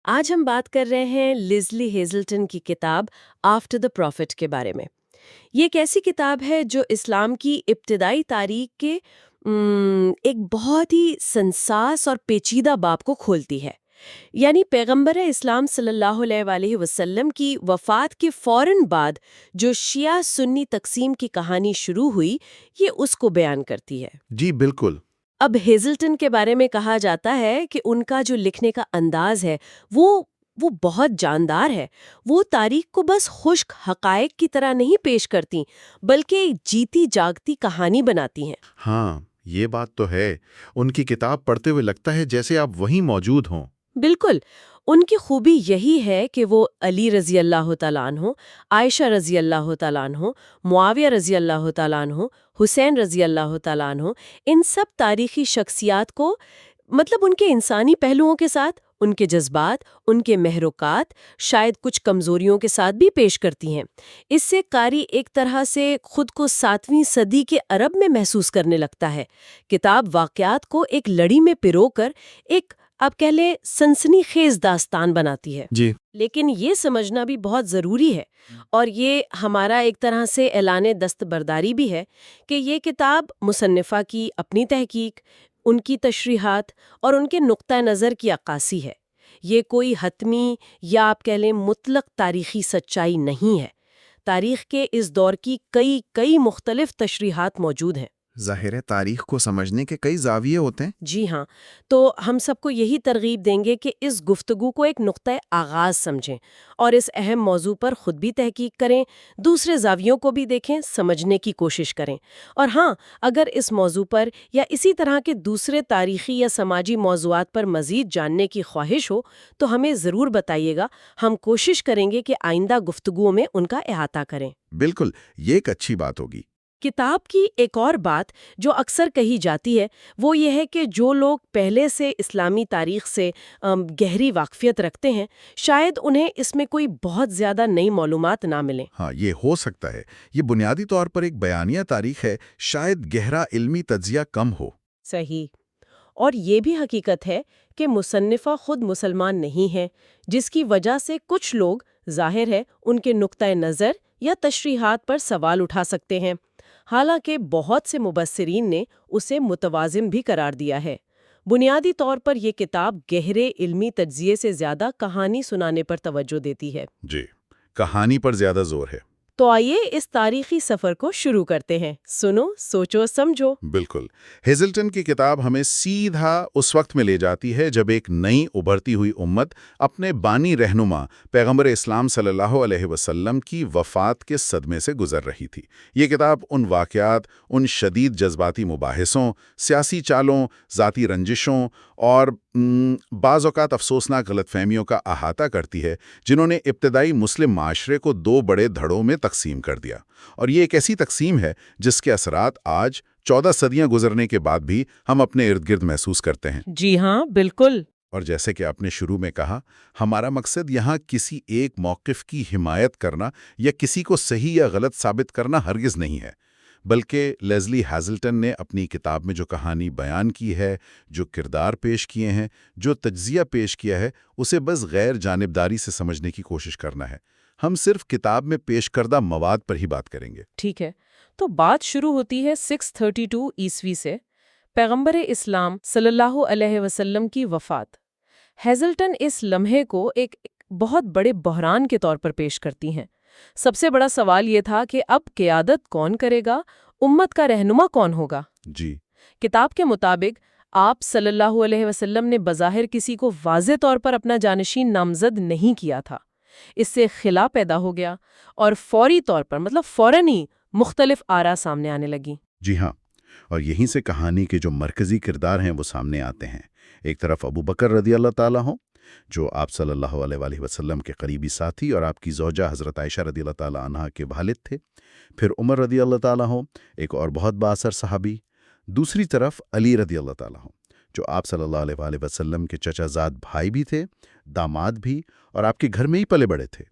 آج ہم بات کر رہے ہیں لیزلی ہیزلٹن کی کتاب آفٹر دا پروفٹ کے بارے میں۔ یہ ایک ایسی کتاب ہے جو اسلام کی ابتدائی تاریخ کے ایک بہت ہی سنساس اور پیچیدہ باب کو کھولتی ہے۔ یعنی پیغمبر اسلام صلی اللہ علیہ وآلہ وسلم کی وفات کے فوراً بعد جو شیعہ سنی تقسیم کی کہانی شروع ہوئی، یہ اس کو بیان کرتی ہے۔ جی بالکل۔ اب ہیزلٹن کے بارے میں کہا جاتا ہے کہ ان کا جو لکھنے کا انداز ہے وہ بہت جاندار ہے۔ وہ تاریخ کو بس خشک حقائق کی طرح نہیں پیش کرتی بلکہ ایک جیتی جاگتی کہانی بناتی ہیں۔ ہاں، یہ بات تو ہے۔ ان کی کتاب پڑھتے ہوئے لگتا ہے جیسے آپ وہیں موجود ہوں۔ بالکل، ان کی خوبی یہی ہے کہ وہ علی رضی اللہ تعالیٰ عنہ، عائشہ رضی اللہ تعالیٰ عنہ، معاویہ رضی اللہ تعالیٰ عنہ، حسین رضی اللہ تعالیٰ عنہ، ان سب تاریخی شخصیات کو ان کے انسانی پہلوؤں کے ساتھ، ان کے جذبات، ان کے محروکات، شاید کچھ کمزوریوں کے ساتھ بھی پیش کرتی ہیں۔ اس سے قاری ایک طرح سے خود کو 7ویں صدی کے عرب میں محسوس کرنے لگتا ہے۔ کتاب واقعات کو ایک لڑی میں پرو کر ایک آپ کہہ لیں سنسنی خیز داستان بناتی ہے۔ جی لیکن یہ سمجھنا بھی بہت ضروری ہے، اور یہ ہمارا ایک طرح سے اعلان دستبرداری بھی ہے کہ یہ کتاب مصنفہ کی اپنی تحقیق، ان کی تشریحات اور ان کے نقطہ نظر کی عکاسی ہے۔ یہ کوئی حتمی یا آپ کہہ لیں مطلق تاریخی سچائی نہیں ہے۔ تاریخ کے اس دور کی کئی مختلف تشریحات موجود ہیں۔ ظاہر ہے تاریخ کو سمجھنے کے کئی زاویے ہوتے ہیں۔ جی ہاں، تو ہم سب کو یہی ترغیب دیں گے کہ اس گفتگو کو ایک نقطہ آغاز سمجھیں اور اس اہم موضوع پر خود بھی تحقیق کریں، دوسرے زاویوں کو بھی دیکھیں، سمجھنے کی کوشش کریں۔ اور ہاں، اگر اس موضوع پر یا اسی طرح کے دوسرے تاریخی یا سماجی موضوعات پر مزید جاننے کی خواہش ہو تو ہمیں ضرور بتائیے گا۔ ہم کوشش کریں گے کہ آئندہ گفتگوؤں میں ان کا احاطہ کریں۔ بالکل، یہ ایک اچھی بات ہوگی۔ کتاب کی ایک اور بات جو اکثر کہی جاتی ہے وہ یہ ہے کہ جو لوگ پہلے سے اسلامی تاریخ سے گہری واقفیت رکھتے ہیں، شاید انہیں اس میں کوئی بہت زیادہ نئی معلومات نہ ملیں۔ ہاں، یہ ہو سکتا ہے۔ یہ بنیادی طور پر ایک بیانیہ تاریخ ہے، شاید گہرا علمی تجزیہ کم ہو۔ صحیح۔ اور یہ بھی حقیقت ہے کہ مصنفہ خود مسلمان نہیں ہے، جس کی وجہ سے کچھ لوگ ظاہر ہے ان کے نقطۂ نظر یا تشریحات پر سوال اٹھا سکتے ہیں، حالانکہ بہت سے مبصرین نے اسے متوازن بھی قرار دیا ہے۔ بنیادی طور پر یہ کتاب گہرے علمی تجزیے سے زیادہ کہانی سنانے پر توجہ دیتی ہے۔ جی، کہانی پر زیادہ زور ہے۔ تو آئیے اس تاریخی سفر کو شروع کرتے ہیں۔ سنو، سوچو، سمجھو۔ بالکل۔ ہیزلٹن کی کتاب ہمیں سیدھا اس وقت میں لے جاتی ہے جب ایک نئی ابھرتی ہوئی امت اپنے بانی رہنما پیغمبر اسلام صلی اللہ علیہ وسلم کی وفات کے صدمے سے گزر رہی تھی۔ یہ کتاب ان واقعات، ان شدید جذباتی مباحثوں، سیاسی چالوں، ذاتی رنجشوں اور بعض اوقات افسوسناک غلط فہمیوں کا احاطہ کرتی ہے جنہوں نے ابتدائی مسلم معاشرے کو 2 بڑے دھڑوں میں تقسیم کر دیا۔ اور یہ ایک ایسی تقسیم ہے جس کے اثرات آج 14 صدیاں گزرنے کے بعد بھی ہم اپنے ارد گرد محسوس کرتے ہیں۔ جی ہاں، بالکل۔ اور جیسے کہ آپ نے شروع میں کہا، ہمارا مقصد یہاں کسی ایک موقف کی حمایت کرنا یا کسی کو صحیح یا غلط ثابت کرنا ہرگز نہیں ہے، بلکہ لیزلی ہیزلٹن نے اپنی کتاب میں جو کہانی بیان کی ہے، جو کردار پیش کیے ہیں، جو تجزیہ پیش کیا ہے، اسے بس غیر جانبداری سے سمجھنے کی کوشش کرنا ہے۔ ہم صرف کتاب میں پیش کردہ مواد پر ہی بات کریں گے۔ ٹھیک ہے، تو بات شروع ہوتی ہے 632 عیسوی سے، پیغمبر اسلام صلی اللہ علیہ وسلم کی وفات۔ ہیزلٹن اس لمحے کو ایک بہت بڑے بحران کے طور پر پیش کرتی ہیں۔ سب سے بڑا سوال یہ تھا کہ اب قیادت کون کرے گا، امت کا رہنما کون ہوگا؟ جی، کتاب کے مطابق آپ صلی اللہ علیہ وسلم نے بظاہر کسی کو واضح طور پر اپنا جانشین نامزد نہیں کیا تھا۔ اس سے خلا پیدا ہو گیا اور فوری طور پر فوراً ہی مختلف آراء سامنے آنے لگیں۔ جی ہاں، اور یہیں سے کہانی کے جو مرکزی کردار ہیں وہ سامنے آتے ہیں۔ ایک طرف ابو بکر رضی اللہ تعالیٰ ہوں، جو آپ صلی اللہ علیہ وآلہ وسلم کے قریبی ساتھی اور آپ کی زوجہ حضرت عائشہ رضی اللہ تعالیٰ عنہا کے والد تھے۔ پھر عمر رضی اللہ تعالیٰ ہوں، ایک اور بہت بااثر صحابی۔ دوسری طرف علی رضی اللہ تعالیٰ ہوں، جو آپ صلی اللہ علیہ وآلہ وسلم کے چچا زاد بھائی بھی تھے، داماد بھی، اور آپ کے گھر میں ہی پلے بڑے تھے۔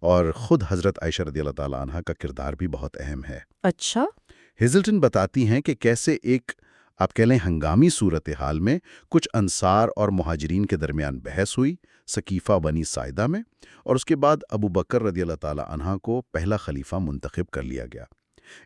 اور خود حضرت عائشہ رضی اللہ تعالیٰ عنہا کا کردار بھی بہت اہم ہے۔ اچھا۔ ہیزلٹن بتاتی ہیں کہ کیسے ایک آپ کہہ لیں ہنگامی صورتحال میں کچھ انصار اور مہاجرین کے درمیان بحث ہوئی سقیفہ بنی ساعدہ میں، اور اس کے بعد ابو بکر رضی اللہ تعالی عنہ کو پہلا خلیفہ منتخب کر لیا گیا۔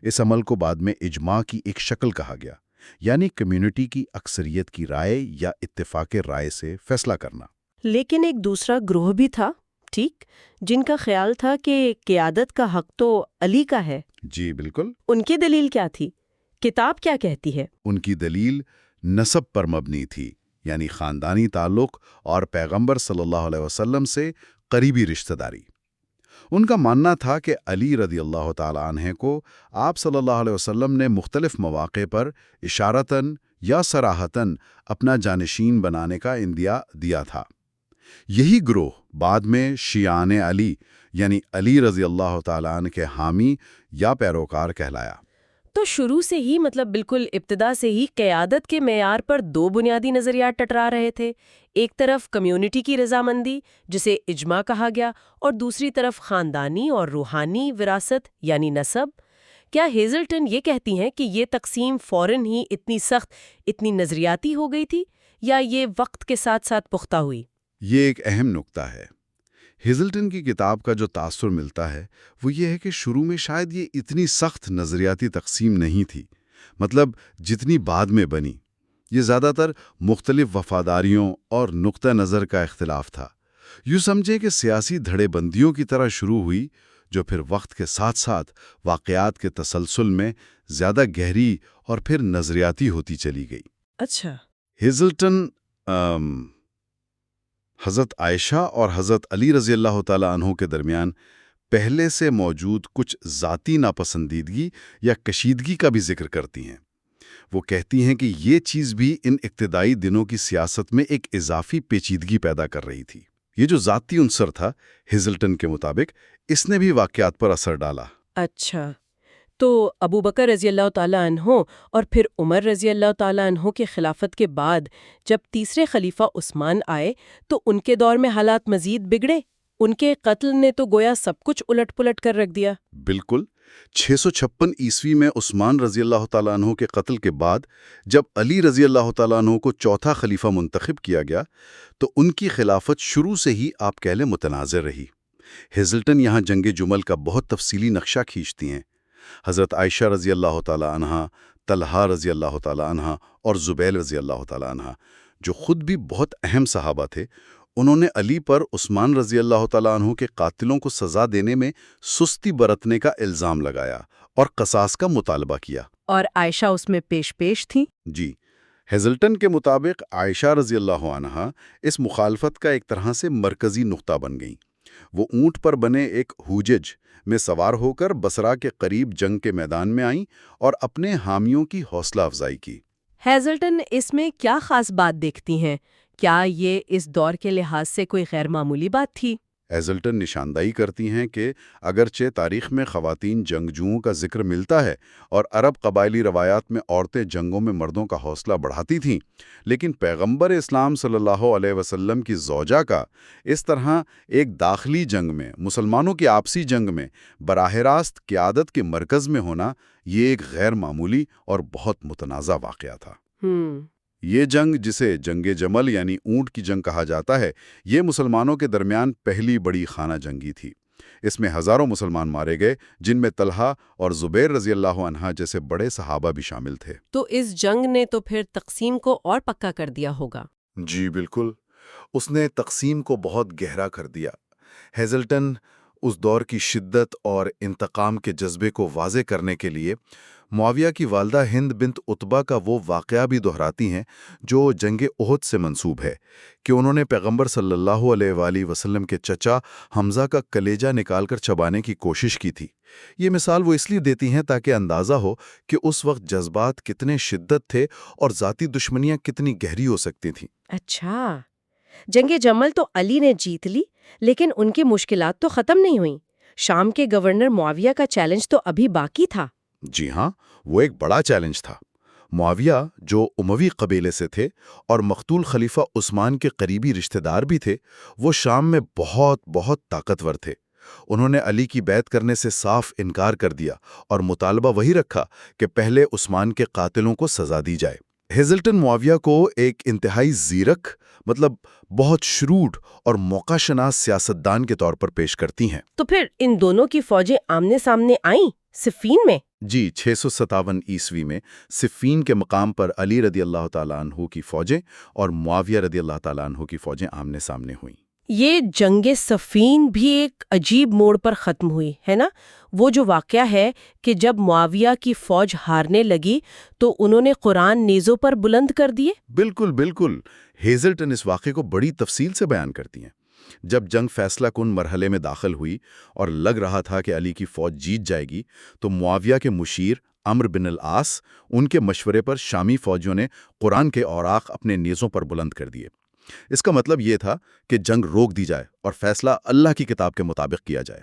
اس عمل کو بعد میں اجماع کی ایک شکل کہا گیا، یعنی کمیونٹی کی اکثریت کی رائے یا اتفاق رائے سے فیصلہ کرنا۔ لیکن ایک دوسرا گروہ بھی تھا، ٹھیک، جن کا خیال تھا کہ قیادت کا حق تو علی کا ہے۔ جی بالکل۔ ان کی دلیل کیا تھی؟ کتاب کیا کہتی ہے؟ ان کی دلیل نسب پر مبنی تھی، یعنی خاندانی تعلق اور پیغمبر صلی اللہ علیہ وسلم سے قریبی رشتہ داری۔ ان کا ماننا تھا کہ علی رضی اللہ تعالیٰ عنہ کو آپ صلی اللہ علیہ وسلم نے مختلف مواقع پر اشارتاً یا صراحتاً اپنا جانشین بنانے کا اندیا دیا تھا۔ یہی گروہ بعد میں شیعان علی یعنی علی رضی اللہ تعالیٰ عنہ کے حامی یا پیروکار کہلایا۔ تو شروع سے ہی بالکل ابتدا سے ہی قیادت کے معیار پر دو بنیادی نظریات ٹکرا رہے تھے، ایک طرف کمیونٹی کی رضامندی جسے اجماع کہا گیا، اور دوسری طرف خاندانی اور روحانی وراثت یعنی نسب۔ کیا ہیزلٹن یہ کہتی ہیں کہ یہ تقسیم فوراً ہی اتنی سخت، اتنی نظریاتی ہو گئی تھی، یا یہ وقت کے ساتھ ساتھ پختہ ہوئی؟ یہ ایک اہم نکتہ ہے۔ ہیزلٹن کی کتاب کا جو تاثر ملتا ہے وہ یہ ہے کہ شروع میں شاید یہ اتنی سخت نظریاتی تقسیم نہیں تھی، جتنی بعد میں بنی۔ یہ زیادہ تر مختلف وفاداریوں اور نقطہ نظر کا اختلاف تھا۔ یوں سمجھے کہ سیاسی دھڑے بندیوں کی طرح شروع ہوئی، جو پھر وقت کے ساتھ ساتھ واقعات کے تسلسل میں زیادہ گہری اور پھر نظریاتی ہوتی چلی گئی۔ اچھا۔ ہیزلٹن حضرت عائشہ اور حضرت علی رضی اللہ تعالیٰ عنہ کے درمیان پہلے سے موجود کچھ ذاتی ناپسندیدگی یا کشیدگی کا بھی ذکر کرتی ہیں۔ وہ کہتی ہیں کہ یہ چیز بھی ان ابتدائی دنوں کی سیاست میں ایک اضافی پیچیدگی پیدا کر رہی تھی۔ یہ جو ذاتی عنصر تھا ہیزلٹن کے مطابق، اس نے بھی واقعات پر اثر ڈالا۔ اچھا، تو ابو بکر رضی اللہ تعالیٰ عنہ اور پھر عمر رضی اللہ تعالیٰ عنہ کی خلافت کے بعد جب تیسرے خلیفہ عثمان آئے تو ان کے دور میں حالات مزید بگڑے؟ ان کے قتل نے تو گویا سب کچھ الٹ پلٹ کر رکھ دیا۔ بالکل۔ 656 عیسوی میں عثمان رضی اللہ تعالیٰ عنہ کے قتل کے بعد جب علی رضی اللہ تعالیٰ عنہ کو چوتھا خلیفہ منتخب کیا گیا تو ان کی خلافت شروع سے ہی آپ کہہ لیں متنازع رہی۔ ہیزلٹن یہاں جنگ جمل کا بہت تفصیلی نقشہ کھینچتی ہیں۔ حضرت عائشہ رضی اللہ تعالیٰ عنہ، طلحہ رضی اللہ تعالیٰ عنہ اور زبیر رضی اللہ تعالیٰ عنہ، جو خود بھی بہت اہم صحابہ تھے، انہوں نے علی پر عثمان رضی اللہ تعالیٰ عنہ کے قاتلوں کو سزا دینے میں سستی برتنے کا الزام لگایا اور قصاص کا مطالبہ کیا۔ اور عائشہ اس میں پیش تھی؟ جی، ہیزلٹن کے مطابق عائشہ رضی اللہ عنہا اس مخالفت کا ایک طرح سے مرکزی نقطہ بن گئیں۔ وہ اونٹ پر بنے ایک ہوجج میں سوار ہو کر بصرہ کے قریب جنگ کے میدان میں آئیں اور اپنے حامیوں کی حوصلہ افزائی کی۔ ہیزلٹن اس میں کیا خاص بات دیکھتی ہیں؟ کیا یہ اس دور کے لحاظ سے کوئی غیر معمولی بات تھی؟ ہیزلٹن نشاندہی کرتی ہیں کہ اگرچہ تاریخ میں خواتین جنگجوؤں کا ذکر ملتا ہے اور عرب قبائلی روایات میں عورتیں جنگوں میں مردوں کا حوصلہ بڑھاتی تھیں، لیکن پیغمبر اسلام صلی اللہ علیہ وسلم کی زوجہ کا اس طرح ایک داخلی جنگ میں، مسلمانوں کی آپسی جنگ میں براہ راست قیادت کے مرکز میں ہونا، یہ ایک غیر معمولی اور بہت متنازع واقعہ تھا۔ یہ جنگ، جسے جنگ جمل یعنی اونٹ کی جنگ کہا جاتا ہے، یہ مسلمانوں کے درمیان پہلی بڑی خانہ جنگی تھی۔ اس میں ہزاروں مسلمان مارے گئے، جن میں طلحہ اور زبیر رضی اللہ عنہ جیسے بڑے صحابہ بھی شامل تھے۔ تو اس جنگ نے تو پھر تقسیم کو اور پکا کر دیا ہوگا۔ جی بالکل، اس نے تقسیم کو بہت گہرا کر دیا۔ ہیزلٹن اس دور کی شدت اور انتقام کے جذبے کو واضح کرنے کے لیے معاویہ کی والدہ ہند بنت عتبہ کا وہ واقعہ بھی دہراتی ہیں جو جنگ احد سے منسوب ہے، کہ انہوں نے پیغمبر صلی اللہ علیہ وآلہ وسلم کے چچا حمزہ کا کلیجہ نکال کر چبانے کی کوشش کی تھی۔ یہ مثال وہ اس لیے دیتی ہیں تاکہ اندازہ ہو کہ اس وقت جذبات کتنے شدت تھے اور ذاتی دشمنیاں کتنی گہری ہو سکتی تھیں۔ اچھا، جنگ جمل تو علی نے جیت لی، لیکن ان کی مشکلات تو ختم نہیں ہوئیں۔ شام کے گورنر معاویہ کا چیلنج تو ابھی باقی تھا۔ جی ہاں، وہ ایک بڑا چیلنج تھا۔ معاویہ، جو اموی قبیلے سے تھے اور مقتول خلیفہ عثمان کے قریبی رشتہ دار بھی تھے، وہ شام میں بہت طاقتور تھے۔ انہوں نے علی کی بیعت کرنے سے صاف انکار کر دیا اور مطالبہ وہی رکھا کہ پہلے عثمان کے قاتلوں کو سزا دی جائے۔ ہیزلٹن معاویہ کو ایک انتہائی زیرک مطلب بہت شروڈ اور موقع شناس سیاستدان کے طور پر پیش کرتی ہیں۔ تو پھر ان دونوں کی فوجیں آمنے سامنے آئیں صفین میں؟ جی 657 عیسوی میں صفین کے مقام پر علی رضی اللہ تعالیٰ عنہ کی فوجیں اور معاویہ رضی اللہ تعالیٰ عنہ کی فوجیں آمنے سامنے ہوئیں۔ یہ جنگ صفین بھی ایک عجیب موڑ پر ختم ہوئی ہے نا؟ وہ جو واقعہ ہے کہ جب معاویہ کی فوج ہارنے لگی تو انہوں نے قرآن نیزوں پر بلند کر دیے۔ بالکل بالکل، ہیزلٹن اس واقعے کو بڑی تفصیل سے بیان کرتی ہیں۔ جب جنگ فیصلہ کن مرحلے میں داخل ہوئی اور لگ رہا تھا کہ علی کی فوج جیت جائے گی، تو معاویہ کے مشیر عمرو بن العاص ان کے مشورے پر شامی فوجیوں نے قرآن کے اوراق اپنے نیزوں پر بلند کر دیے۔ اس کا مطلب یہ تھا کہ جنگ روک دی جائے اور فیصلہ اللہ کی کتاب کے مطابق کیا جائے۔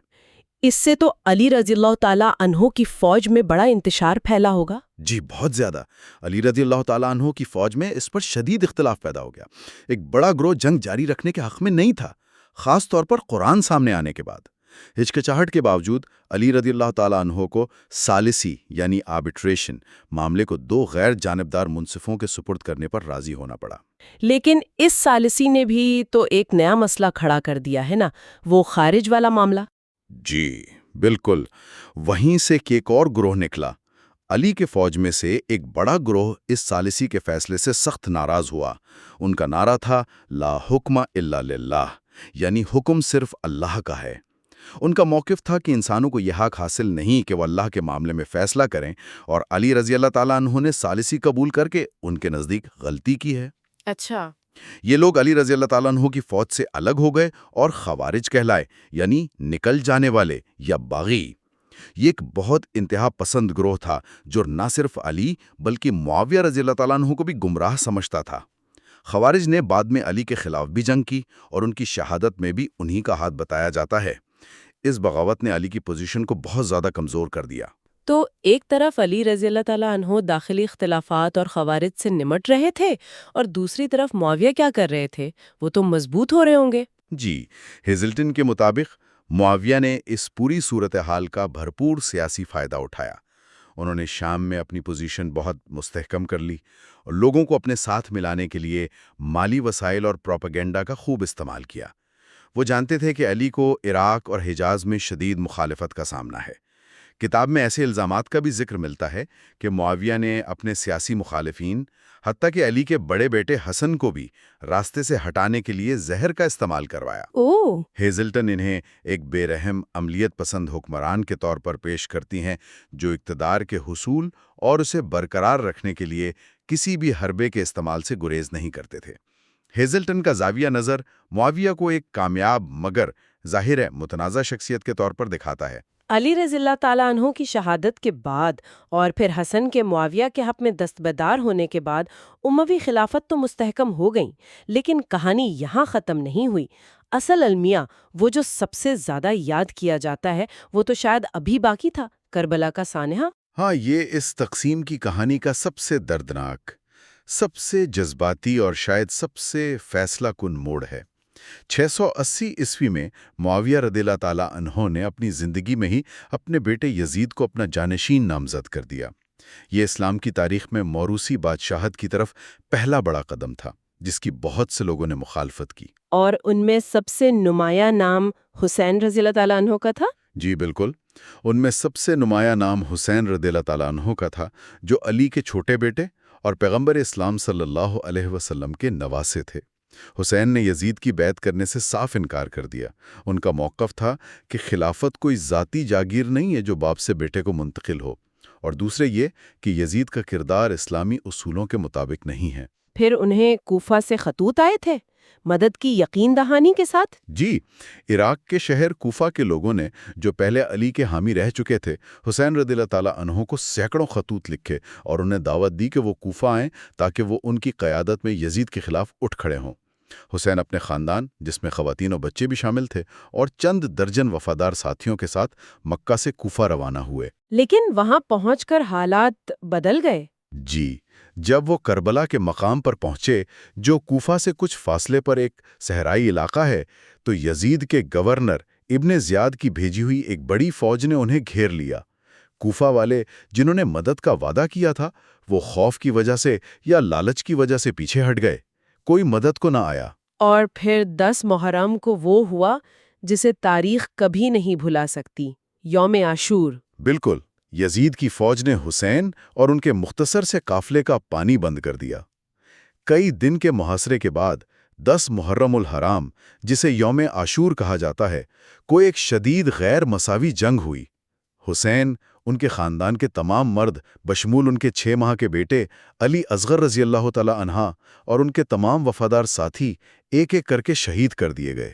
اس سے تو علی رضی اللہ تعالیٰ عنہ کی فوج میں بڑا انتشار پھیلا ہوگا۔ جی بہت زیادہ۔ علی رضی اللہ تعالیٰ عنہ کی فوج میں اس پر شدید اختلاف پیدا ہو گیا۔ ایک بڑا گروہ جنگ جاری رکھنے کے حق میں نہیں تھا، خاص طور پر قرآن سامنے آنے کے بعد۔ ہچکچاہٹ کے باوجود علی رضی اللہ تعالیٰ عنہ کو ثالثی یعنی آربٹریشن معاملے کو 2 غیر جانبدار منصفوں کے سپرد کرنے پر راضی ہونا پڑا۔ لیکن اس ثالثی نے بھی تو ایک نیا مسئلہ کھڑا کر دیا ہے نا، وہ خارج والا معاملہ۔ جی بالکل، وہیں سے ایک اور گروہ نکلا۔ علی کے فوج میں سے ایک بڑا گروہ اس ثالثی کے فیصلے سے سخت ناراض ہوا۔ ان کا نعرہ تھا لا حکم الا للہ، یعنی حکم صرف اللہ کا ہے۔ ان کا موقف تھا کہ انسانوں کو یہ حق حاصل نہیں کہ وہ اللہ کے معاملے میں فیصلہ کریں، اور علی رضی اللہ تعالیٰ عنہ نے ثالثی قبول کر کے ان کے نزدیک غلطی کی ہے۔ اچھا، یہ لوگ علی رضی اللہ تعالیٰ عنہ کی فوج سے الگ ہو گئے اور خوارج کہلائے، یعنی نکل جانے والے یا باغی۔ یہ ایک بہت انتہا پسند گروہ تھا جو نہ صرف علی بلکہ معاویہ رضی اللہ تعالیٰ عنہ کو بھی گمراہ سمجھتا تھا۔ خوارج نے بعد میں علی کے خلاف بھی جنگ کی اور ان کی شہادت میں بھی انہی کا ہاتھ بتایا جاتا ہے۔ اس بغاوت نے علی کی پوزیشن کو بہت زیادہ کمزور کر دیا۔ تو ایک طرف علی رضی اللہ تعالیٰ عنہ داخلی اختلافات اور خوارج سے نمٹ رہے تھے، اور دوسری طرف معاویہ کیا کر رہے تھے؟ وہ تو مضبوط ہو رہے ہوں گے۔ جی، ہیزلٹن کے مطابق معاویہ نے اس پوری صورتحال کا بھرپور سیاسی فائدہ اٹھایا۔ انہوں نے شام میں اپنی پوزیشن بہت مستحکم کر لی اور لوگوں کو اپنے ساتھ ملانے کے لیے مالی وسائل اور پروپیگنڈا کا خوب استعمال کیا۔ وہ جانتے تھے کہ علی کو عراق اور حجاز میں شدید مخالفت کا سامنا ہے۔ کتاب میں ایسے الزامات کا بھی ذکر ملتا ہے کہ معاویہ نے اپنے سیاسی مخالفین، حتیٰ کہ علی کے بڑے بیٹے حسن کو بھی راستے سے ہٹانے کے لیے زہر کا استعمال کروایا۔ ہیزلٹن انہیں ایک بے رحم عملیت پسند حکمران کے طور پر پیش کرتی ہیں جو اقتدار کے حصول اور اسے برقرار رکھنے کے لیے کسی بھی حربے کے استعمال سے گریز نہیں کرتے تھے۔ ہیزلٹن کا زاویہ نظر معاویہ کو ایک کامیاب مگر ظاہر ہے متنازع شخصیت کے طور پر دکھاتا ہے۔ علی رضی اللہ تعالیٰ عنہ کی شہادت کے بعد اور پھر حسن کے معاویہ کے حق میں دستبردار ہونے کے بعد اموی خلافت تو مستحکم ہو گئیں، لیکن کہانی یہاں ختم نہیں ہوئی۔ اصل المیہ، وہ جو سب سے زیادہ یاد کیا جاتا ہے، وہ تو شاید ابھی باقی تھا، کربلا کا سانحہ۔ ہاں، یہ اس تقسیم کی کہانی کا سب سے دردناک، سب سے جذباتی اور شاید سب سے فیصلہ کن موڑ ہے۔ 680 عیسوی میں معاویہ رضی اللہ تعالیٰ عنہ نے اپنی زندگی میں ہی اپنے بیٹے یزید کو اپنا جانشین نامزد کر دیا۔ یہ اسلام کی تاریخ میں موروثی بادشاہت کی طرف پہلا بڑا قدم تھا جس کی بہت سے لوگوں نے مخالفت کی۔ اور ان میں سب سے نمایاں نام حسین رضی اللہ تعالیٰ عنہ کا تھا؟ جی بالکل، ان میں سب سے نمایاں نام حسین رضی اللہ تعالیٰ عنہ کا تھا، جو علی کے چھوٹے بیٹے اور پیغمبر اسلام صلی اللہ علیہ وسلم کے نواسے تھے۔ حسین نے یزید کی بیعت کرنے سے صاف انکار کر دیا۔ ان کا موقف تھا کہ خلافت کوئی ذاتی جاگیر نہیں ہے جو باپ سے بیٹے کو منتقل ہو، اور دوسرے یہ کہ یزید کا کردار اسلامی اصولوں کے مطابق نہیں ہے۔ پھر انہیں کوفہ سے خطوط آئے تھے مدد کی یقین دہانی کے ساتھ؟ جی، عراق کے شہر کوفہ کے لوگوں نے، جو پہلے علی کے حامی رہ چکے تھے، حسین رضی اللہ تعالیٰ عنہ کو سینکڑوں خطوط لکھے اور انہیں دعوت دی کہ وہ کوفہ آئیں تاکہ وہ ان کی قیادت میں یزید کے خلاف اٹھ کھڑے ہوں۔ حسین اپنے خاندان، جس میں خواتین و بچے بھی شامل تھے، اور چند درجن وفادار ساتھیوں کے ساتھ مکہ سے کوفہ روانہ ہوئے۔ لیکن وہاں پہنچ کر حالات بدل گئے۔ جی، جب وہ کربلا کے مقام پر پہنچے، جو کوفہ سے کچھ فاصلے پر ایک صحرائی علاقہ ہے، تو یزید کے گورنر ابن زیاد کی بھیجی ہوئی ایک بڑی فوج نے انہیں گھیر لیا۔ کوفہ والے جنہوں نے مدد کا وعدہ کیا تھا وہ خوف کی وجہ سے یا لالچ کی وجہ سے پیچھے ہٹ گئے، کوئی مدد کو نہ آیا۔ اور پھر 10 محرم کو وہ ہوا جسے تاریخ کبھی نہیں بھلا سکتی، یوم عاشور۔ بالکل، یزید کی فوج نے حسین اور ان کے مختصر سے قافلے کا پانی بند کر دیا۔ کئی دن کے محاصرے کے بعد 10 محرم الحرام، جسے یوم عاشور کہا جاتا ہے، کو ایک شدید غیر مساوی جنگ ہوئی۔ حسین، ان کے خاندان کے تمام مرد بشمول ان کے 6 ماہ کے بیٹے علی اصغر رضی اللہ تعالی عنہ اور ان کے تمام وفادار ساتھی ایک ایک کر کے شہید کر دیے گئے۔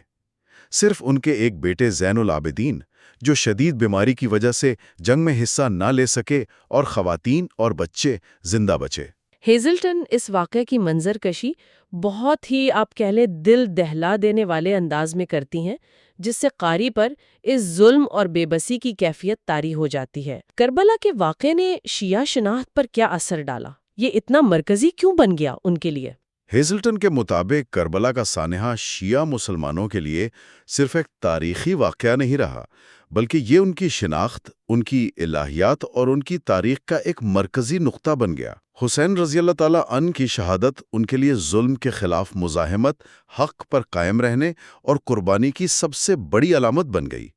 صرف ان کے ایک بیٹے زین العابدین، جو شدید بیماری کی وجہ سے جنگ میں حصہ نہ لے سکے، اور خواتین اور بچے زندہ بچے۔ ہیزلٹن اس واقعے کی منظر کشی بہت ہی آپ کہہ لیں دل دہلا دینے والے انداز میں کرتی ہیں، جس سے قاری پر اس ظلم اور بے بسی کی کیفیت طاری ہو جاتی ہے۔ کربلا کے واقعے نے شیعہ شناخت پر کیا اثر ڈالا؟ یہ اتنا مرکزی کیوں بن گیا ان کے لیے؟ ہیزلٹن کے مطابق کربلا کا سانحہ شیعہ مسلمانوں کے لیے صرف ایک تاریخی واقعہ نہیں رہا، بلکہ یہ ان کی شناخت، ان کی الہیات اور ان کی تاریخ کا ایک مرکزی نقطہ بن گیا۔ حسین رضی اللہ تعالیٰ عنہ کی شہادت ان کے لیے ظلم کے خلاف مزاحمت، حق پر قائم رہنے اور قربانی کی سب سے بڑی علامت بن گئی۔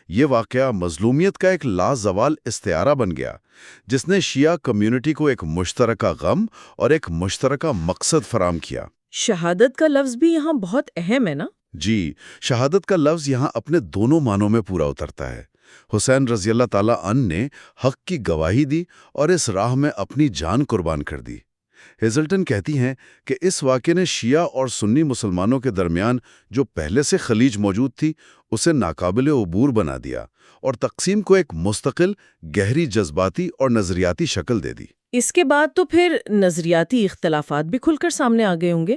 یہ واقعہ مظلومیت کا ایک لازوال استعارہ بن گیا، جس نے شیعہ کمیونٹی کو ایک مشترکہ غم اور ایک مشترکہ مقصد فراہم کیا۔ شہادت کا لفظ بھی یہاں بہت اہم ہے نا؟ جی، شہادت کا لفظ یہاں اپنے دونوں معنوں میں پورا اترتا ہے۔ حسین رضی اللہ تعالیٰ عنہ نے حق کی گواہی دی اور اس راہ میں اپنی جان قربان کر دی۔ ہیزلٹن کہتی ہیں کہ اس واقعے نے شیعہ اور سنی مسلمانوں کے درمیان جو پہلے سے خلیج موجود تھی، اسے ناقابل عبور بنا دیا اور تقسیم کو ایک مستقل، گہری جذباتی اور نظریاتی شکل دے دی۔ اس کے بعد تو پھر نظریاتی اختلافات بھی کھل کر سامنے آ گئے ہوں گے۔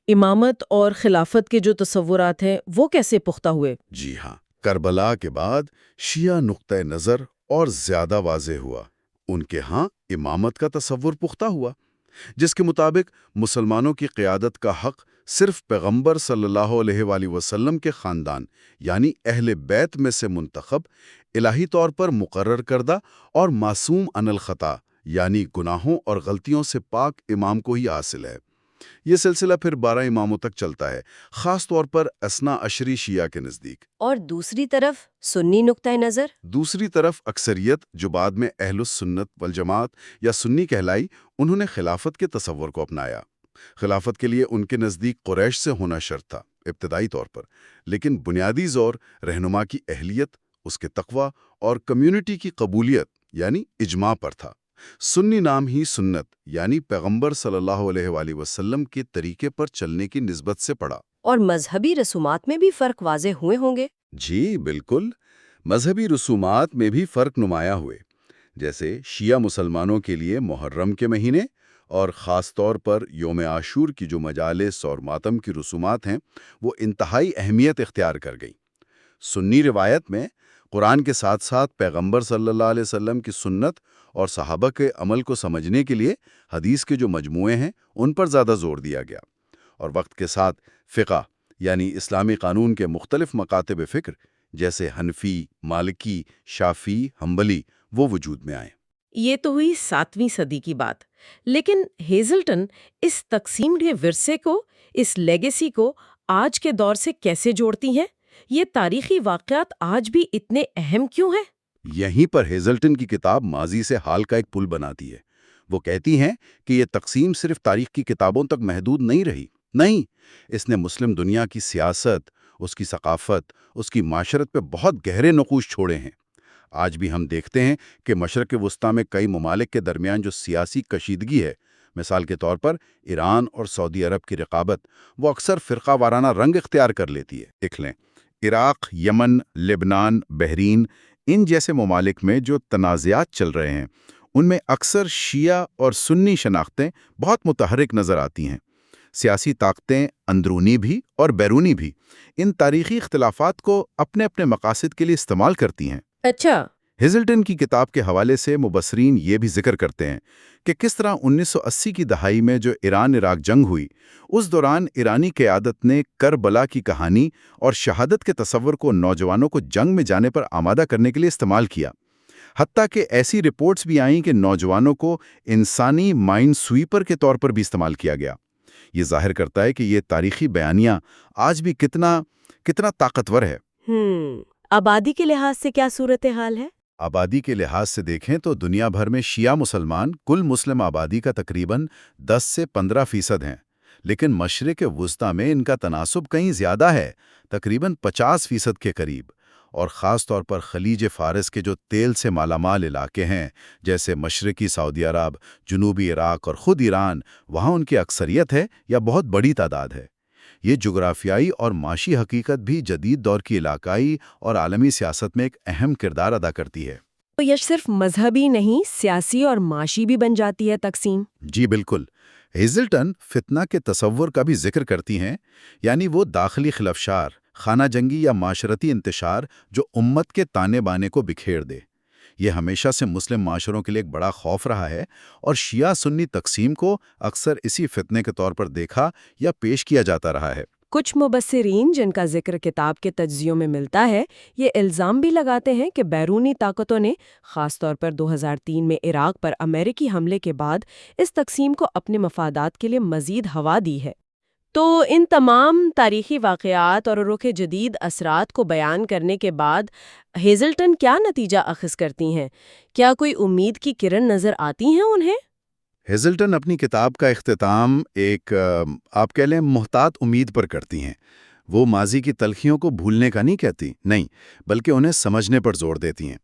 امامت اور خلافت کے جو تصورات ہیں وہ کیسے پختہ ہوئے؟ جی ہاں، کربلا کے بعد شیعہ نقطۂ نظر اور زیادہ واضح ہوا۔ ان کے ہاں امامت کا تصور پختہ ہوا، جس کے مطابق مسلمانوں کی قیادت کا حق صرف پیغمبر صلی اللہ علیہ وآلہ وسلم کے خاندان یعنی اہل بیت میں سے منتخب، الہی طور پر مقرر کردہ اور معصوم عن الخطا یعنی گناہوں اور غلطیوں سے پاک امام کو ہی حاصل ہے۔ یہ سلسلہ پھر 12 اماموں تک چلتا ہے، خاص طور پر اثنا عشری شیعہ کے نزدیک۔ اور دوسری طرف سنی نقطۂ نظر؟ دوسری طرف اکثریت، جو بعد میں اہل السنت والجماعت یا سنی کہلائی، انہوں نے خلافت کے تصور کو اپنایا۔ خلافت کے لیے ان کے نزدیک قریش سے ہونا شرط تھا ابتدائی طور پر، لیکن بنیادی زور رہنما کی اہلیت، اس کے تقوی اور کمیونٹی کی قبولیت یعنی اجماع پر تھا۔ سنی نام ہی سنت یعنی پیغمبر صلی اللہ علیہ وآلہ وسلم کے طریقے پر چلنے کی نسبت سے پڑا۔ اور مذہبی رسومات میں بھی فرق واضح ہوئے ہوں گے؟ جی بالکل، مذہبی رسومات میں بھی فرق نمایاں ہوئے۔ جیسے شیعہ مسلمانوں کے لیے محرم کے مہینے اور خاص طور پر یوم عاشور کی جو مجالس اور ماتم کی رسومات ہیں، وہ انتہائی اہمیت اختیار کر گئیں۔ سنی روایت میں قرآن کے ساتھ ساتھ پیغمبر صلی اللہ علیہ وسلم کی سنت اور صحابہ کے عمل کو سمجھنے کے لیے حدیث کے جو مجموعے ہیں ان پر زیادہ زور دیا گیا، اور وقت کے ساتھ فقہ یعنی اسلامی قانون کے مختلف مکاتب فکر جیسے حنفی، مالکی، شافعی، حنبلی وہ وجود میں آئے۔ یہ تو ہوئی 7ویں صدی کی بات، لیکن ہیزلٹن اس تقسیم کے ورثے کو، اس لیگیسی کو آج کے دور سے کیسے جوڑتی ہیں؟ یہ تاریخی واقعات آج بھی اتنے اہم کیوں ہیں؟ یہیں پر ہیزلٹن کی کتاب ماضی سے حال کا ایک پل بناتی ہے۔ وہ کہتی ہیں کہ یہ تقسیم صرف تاریخ کی کتابوں تک محدود نہیں رہی، نہیں، اس نے مسلم دنیا کی سیاست، اس کی ثقافت، اس کی معاشرت پہ بہت گہرے نقوش چھوڑے ہیں۔ آج بھی ہم دیکھتے ہیں کہ مشرق وسطیٰ میں کئی ممالک کے درمیان جو سیاسی کشیدگی ہے، مثال کے طور پر ایران اور سعودی عرب کی رقابت، وہ اکثر فرقہ وارانہ رنگ اختیار کر لیتی ہے۔ دیکھ لیں، عراق، یمن، لبنان، بحرین، ان جیسے ممالک میں جو تنازعات چل رہے ہیں، ان میں اکثر شیعہ اور سنی شناختیں بہت متحرک نظر آتی ہیں۔ سیاسی طاقتیں اندرونی بھی اور بیرونی بھی ان تاریخی اختلافات کو اپنے اپنے مقاصد کے لیے استعمال کرتی ہیں۔ اچھا، ہیزلٹن کی کتاب کے حوالے سے مبصرین یہ بھی ذکر کرتے ہیں کہ کس طرح 1980 کی دہائی میں جو ایران عراق جنگ ہوئی، اس دوران ایرانی قیادت نے کربلا کی کہانی اور شہادت کے تصور کو نوجوانوں کو جنگ میں جانے پر آمادہ کرنے کے لیے استعمال کیا۔ حتیٰ کہ ایسی رپورٹس بھی آئیں کہ نوجوانوں کو انسانی مائنڈ سویپر کے طور پر بھی استعمال کیا گیا۔ یہ ظاہر کرتا ہے کہ یہ تاریخی بیانیہ آج بھی کتنا طاقتور ہے۔ آبادی کے لحاظ سے کیا صورتحال ہے؟ آبادی کے لحاظ سے دیکھیں تو دنیا بھر میں شیعہ مسلمان کل مسلم آبادی کا تقریباً 10 سے 15% ہیں، لیکن مشرق وسطیٰ میں ان کا تناسب کہیں زیادہ ہے، تقریباً 50% کے قریب، اور خاص طور پر خلیج فارس کے جو تیل سے مالا مال علاقے ہیں جیسے مشرقی سعودی عرب، جنوبی عراق اور خود ایران، وہاں ان کی اکثریت ہے یا بہت بڑی تعداد ہے۔ یہ جغرافیائی اور معاشی حقیقت بھی جدید دور کی علاقائی اور عالمی سیاست میں ایک اہم کردار ادا کرتی ہے۔ تو یہ صرف مذہبی نہیں، سیاسی اور معاشی بھی بن جاتی ہے تقسیم؟ جی بالکل۔ ہیزلٹن فتنہ کے تصور کا بھی ذکر کرتی ہیں، یعنی وہ داخلی خلفشار، خانہ جنگی یا معاشرتی انتشار جو امت کے تانے بانے کو بکھیر دے۔ یہ ہمیشہ سے مسلم معاشروں کے لیے ایک بڑا خوف رہا ہے، اور شیعہ سنی تقسیم کو اکثر اسی فتنے کے طور پر دیکھا یا پیش کیا جاتا رہا ہے۔ کچھ مبصرین جن کا ذکر کتاب کے تجزیوں میں ملتا ہے، یہ الزام بھی لگاتے ہیں کہ بیرونی طاقتوں نے خاص طور پر 2003 میں عراق پر امریکی حملے کے بعد اس تقسیم کو اپنے مفادات کے لیے مزید ہوا دی ہے۔ تو ان تمام تاریخی واقعات اور رخ جدید اثرات کو بیان کرنے کے بعد ہیزلٹن کیا نتیجہ اخذ کرتی ہیں؟ کیا کوئی امید کی کرن نظر آتی ہیں انہیں؟ ہیزلٹن اپنی کتاب کا اختتام ایک آپ کہہ لیں محتاط امید پر کرتی ہیں۔ وہ ماضی کی تلخیوں کو بھولنے کا نہیں کہتی، نہیں، بلکہ انہیں سمجھنے پر زور دیتی ہیں۔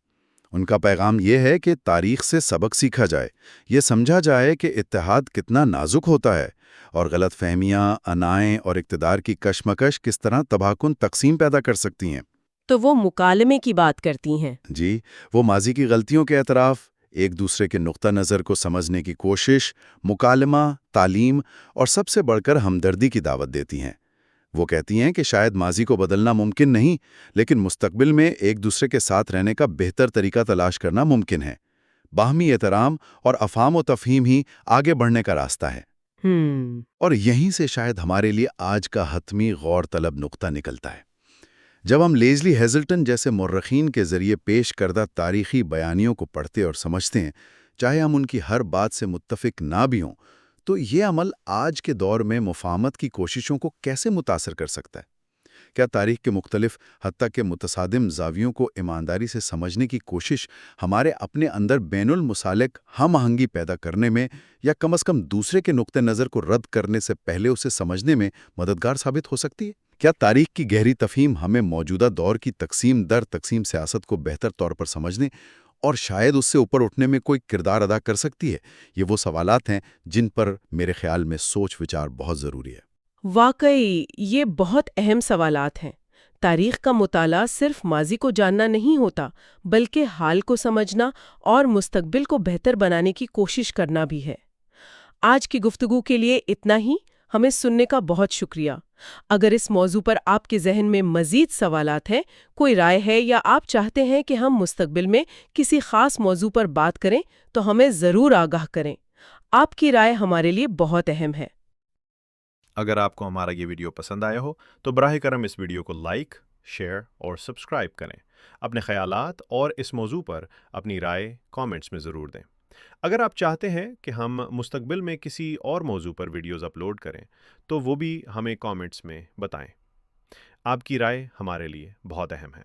ان کا پیغام یہ ہے کہ تاریخ سے سبق سیکھا جائے، یہ سمجھا جائے کہ اتحاد کتنا نازک ہوتا ہے، اور غلط فہمیاں، انائیں اور اقتدار کی کشمکش کس طرح تباہ کن تقسیم پیدا کر سکتی ہیں۔ تو وہ مکالمے کی بات کرتی ہیں۔ جی، وہ ماضی کی غلطیوں کے اعتراف، ایک دوسرے کے نقطہ نظر کو سمجھنے کی کوشش، مکالمہ، تعلیم اور سب سے بڑھ کر ہمدردی کی دعوت دیتی ہیں۔ وہ کہتی ہیں کہ شاید ماضی کو بدلنا ممکن نہیں، لیکن مستقبل میں ایک دوسرے کے ساتھ رہنے کا بہتر طریقہ تلاش کرنا ممکن ہے۔ باہمی احترام اور افہام و تفہیم ہی آگے بڑھنے کا راستہ ہے۔ اور یہیں سے شاید ہمارے لیے آج کا حتمی غور طلب نقطہ نکلتا ہے۔ جب ہم لیزلی ہیزلٹن جیسے مورخین کے ذریعے پیش کردہ تاریخی بیانیوں کو پڑھتے اور سمجھتے ہیں، چاہے ہم ان کی ہر بات سے متفق نہ بھی ہوں، تو یہ عمل آج کے دور میں مفاہمت کی کوششوں کو کیسے متاثر کر سکتا ہے؟ کیا تاریخ کے مختلف حتیٰ کہ متصادم زاویوں کو ایمانداری سے سمجھنے کی کوشش ہمارے اپنے اندر بین المسالک ہم آہنگی پیدا کرنے میں، یا کم از کم دوسرے کے نقطہ نظر کو رد کرنے سے پہلے اسے سمجھنے میں مددگار ثابت ہو سکتی ہے؟ کیا تاریخ کی گہری تفہیم ہمیں موجودہ دور کی تقسیم در تقسیم سیاست کو بہتر طور پر سمجھنے اور شاید اس سے اوپر اٹھنے میں کوئی کردار ادا کر سکتی ہے؟ یہ وہ سوالات ہیں جن پر میرے خیال میں سوچ وچار بہت ضروری ہے۔ واقعی یہ بہت اہم سوالات ہیں۔ تاریخ کا مطالعہ صرف ماضی کو جاننا نہیں ہوتا، بلکہ حال کو سمجھنا اور مستقبل کو بہتر بنانے کی کوشش کرنا بھی ہے۔ آج کی گفتگو کے لیے اتنا ہی۔ ہمیں سننے کا بہت شکریہ۔ اگر اس موضوع پر آپ کے ذہن میں مزید سوالات ہیں، کوئی رائے ہے، یا آپ چاہتے ہیں کہ ہم مستقبل میں کسی خاص موضوع پر بات کریں، تو ہمیں ضرور آگاہ کریں۔ آپ کی رائے ہمارے لیے بہت اہم ہے۔ اگر آپ کو ہمارا یہ ویڈیو پسند آیا ہو تو براہ کرم اس ویڈیو کو لائک، شیئر اور سبسکرائب کریں۔ اپنے خیالات اور اس موضوع پر اپنی رائے کامنٹس میں ضرور دیں۔ اگر آپ چاہتے ہیں کہ ہم مستقبل میں کسی اور موضوع پر ویڈیوز اپلوڈ کریں تو وہ بھی ہمیں کامنٹس میں بتائیں۔ آپ کی رائے ہمارے لیے بہت اہم ہے۔